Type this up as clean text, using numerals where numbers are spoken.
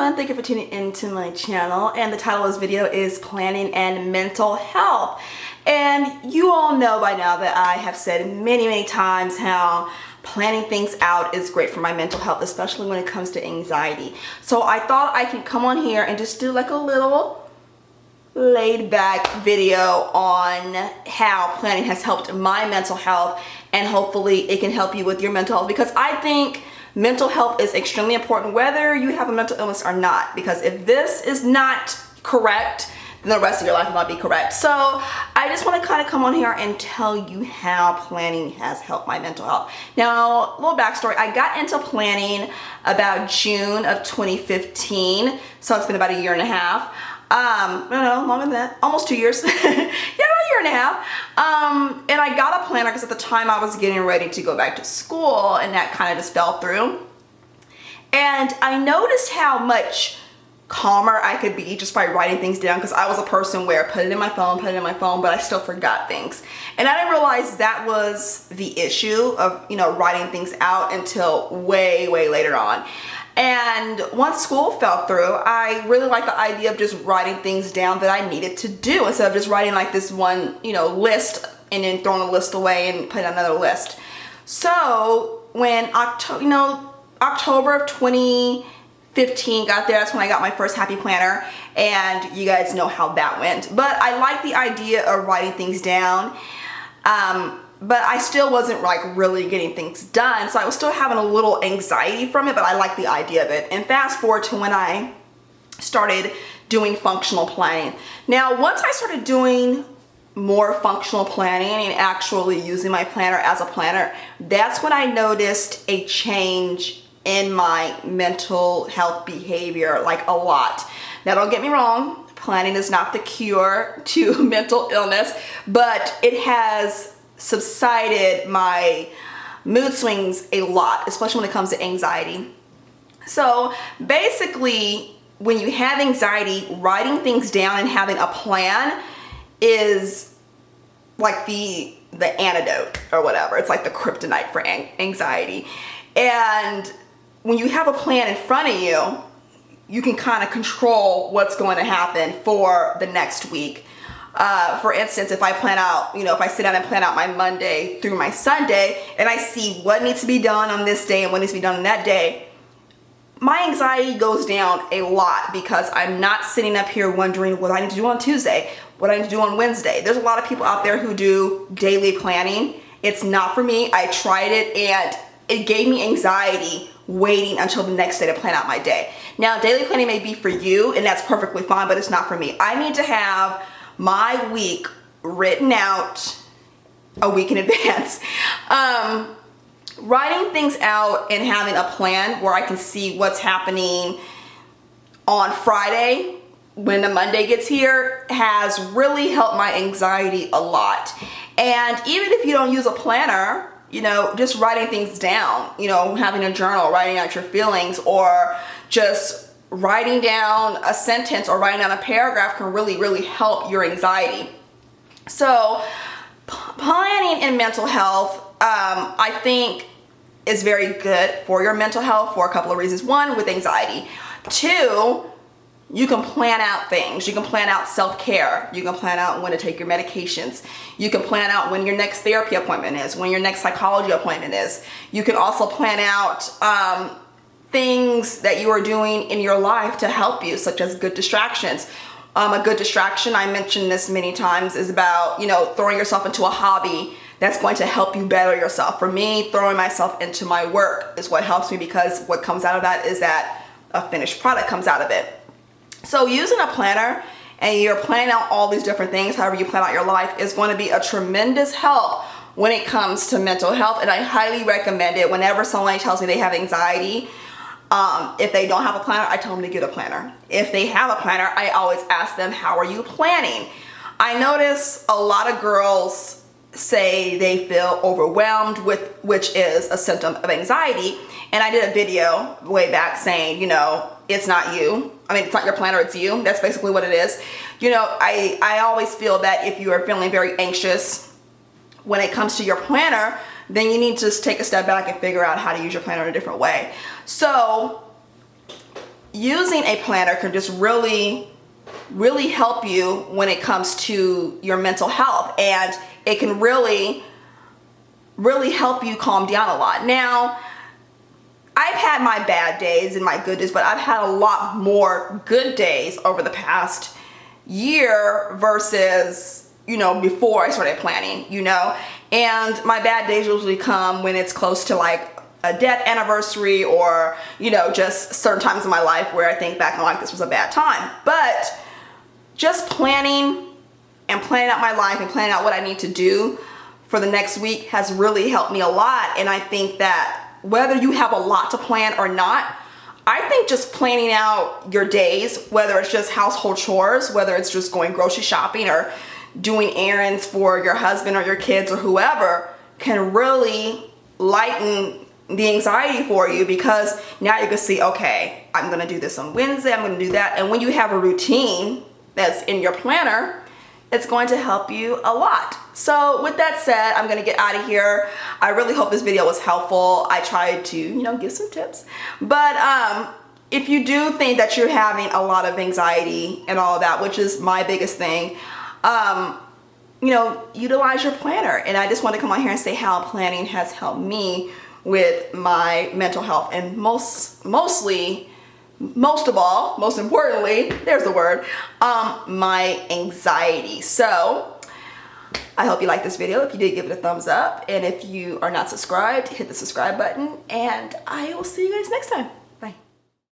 everyone, thank you for tuning into my channel, and the title of this video is Planning and Mental Health. And you all know by now that I have said many times how planning things out is great for my mental health, especially when it comes to anxiety. So I thought I could come on here and just do like a little laid back video on how planning has helped my mental health, and hopefully it can help you with your mental health, because I think mental health is extremely important whether you have a mental illness or not, because if this is not correct, then the rest of your life will not be correct. So I just want to kind of come on here and tell you how planning has helped my mental health. Now, a little backstory. I got into planning about June of 2015, so it's been about a year and a half. No, longer than that, almost 2 years. Yeah, about a year and a half. And I got a planner because at the time I was getting ready to go back to school, and that kind of just fell through. And I noticed how much calmer I could be just by writing things down, because I was a person where I put it in my phone, but I still forgot things. And I didn't realize that was the issue of, writing things out until way later on. And once school fell through, I really liked the idea of just writing things down that I needed to do, instead of just writing like this one, list and then throwing the list away and putting another list. So when October of 2015 got there, that's when I got my first Happy Planner, and you guys know how that went. But I like the idea of writing things down. But I still wasn't like really getting things done, so I was still having a little anxiety from it, but I like the idea of it. And fast forward to when I started doing functional planning. Now, once I started doing more functional planning and actually using my planner as a planner, that's when I noticed a change in my mental health behavior, like a lot. Now, don't get me wrong, planning is not the cure to mental illness, but it has subsided my mood swings a lot, especially when it comes to anxiety. So basically, when you have anxiety, writing things down and having a plan is like the antidote or whatever. It's like the kryptonite for anxiety. And when you have a plan in front of you, you can kind of control what's going to happen for the next week. For instance, if I plan out, if I sit down and plan out my Monday through my Sunday, and I see what needs to be done on this day and what needs to be done on that day, my anxiety goes down a lot, because I'm not sitting up here wondering what I need to do on Tuesday, what I need to do on Wednesday. There's a lot of people out there who do daily planning. It's not for me. I tried it, and it gave me anxiety waiting until the next day to plan out my day. Now, daily planning may be for you, and that's perfectly fine, but it's not for me. I need to have my week written out a week in advance. Writing things out and having a plan where I can see what's happening on Friday when the Monday gets here has really helped my anxiety a lot. And even if you don't use a planner, just writing things down, having a journal, writing out your feelings, or just writing down a sentence or writing down a paragraph can really help your anxiety. So planning in mental health, I think is very good for your mental health for a couple of reasons. One, with anxiety. Two, you can plan out things. You can plan out self-care. You can plan out when to take your medications. You can plan out when your next therapy appointment is, when your next psychology appointment is. You can also plan out things that you are doing in your life to help you, such as good distractions. A good distraction, I mentioned this many times, is about, throwing yourself into a hobby that's going to help you better yourself. For me, throwing myself into my work is what helps me, because what comes out of that is that a finished product comes out of it. So using a planner, and you're planning out all these different things, however you plan out your life, is going to be a tremendous help when it comes to mental health. And I highly recommend it. Whenever someone tells me they have anxiety, if they don't have a planner, I tell them to get a planner. If they have a planner, I always ask them, how are you planning? I notice a lot of girls say they feel overwhelmed, which is a symptom of anxiety. And I did a video way back saying, it's not you. It's not your planner, it's you. That's basically what it is. I always feel that if you are feeling very anxious when it comes to your planner, then you need to just take a step back and figure out how to use your planner in a different way. So using a planner can just really help you when it comes to your mental health, and it can really help you calm down a lot. Now, I've had my bad days and my good days, but I've had a lot more good days over the past year versus, before I started planning, and my bad days usually come when it's close to like a death anniversary, or, just certain times in my life where I think back and like, this was a bad time. But just planning out my life and planning out what I need to do for the next week has really helped me a lot. And I think that whether you have a lot to plan or not, I think just planning out your days, whether it's just household chores, whether it's just going grocery shopping or doing errands for your husband or your kids or whoever, can really lighten the anxiety for you, because now you can see, okay, I'm gonna do this on Wednesday, I'm gonna do that. And when you have a routine that's in your planner, it's going to help you a lot. So with that said, I'm gonna get out of here. I really hope this video was helpful. I tried to, give some tips. But if you do think that you're having a lot of anxiety and all of that, which is my biggest thing, utilize your planner. And I just want to come on here and say how planning has helped me with my mental health, and most importantly, there's the word, my anxiety. So I hope you liked this video. If you did, give it a thumbs up. And if you are not subscribed, hit the subscribe button, and I will see you guys next time.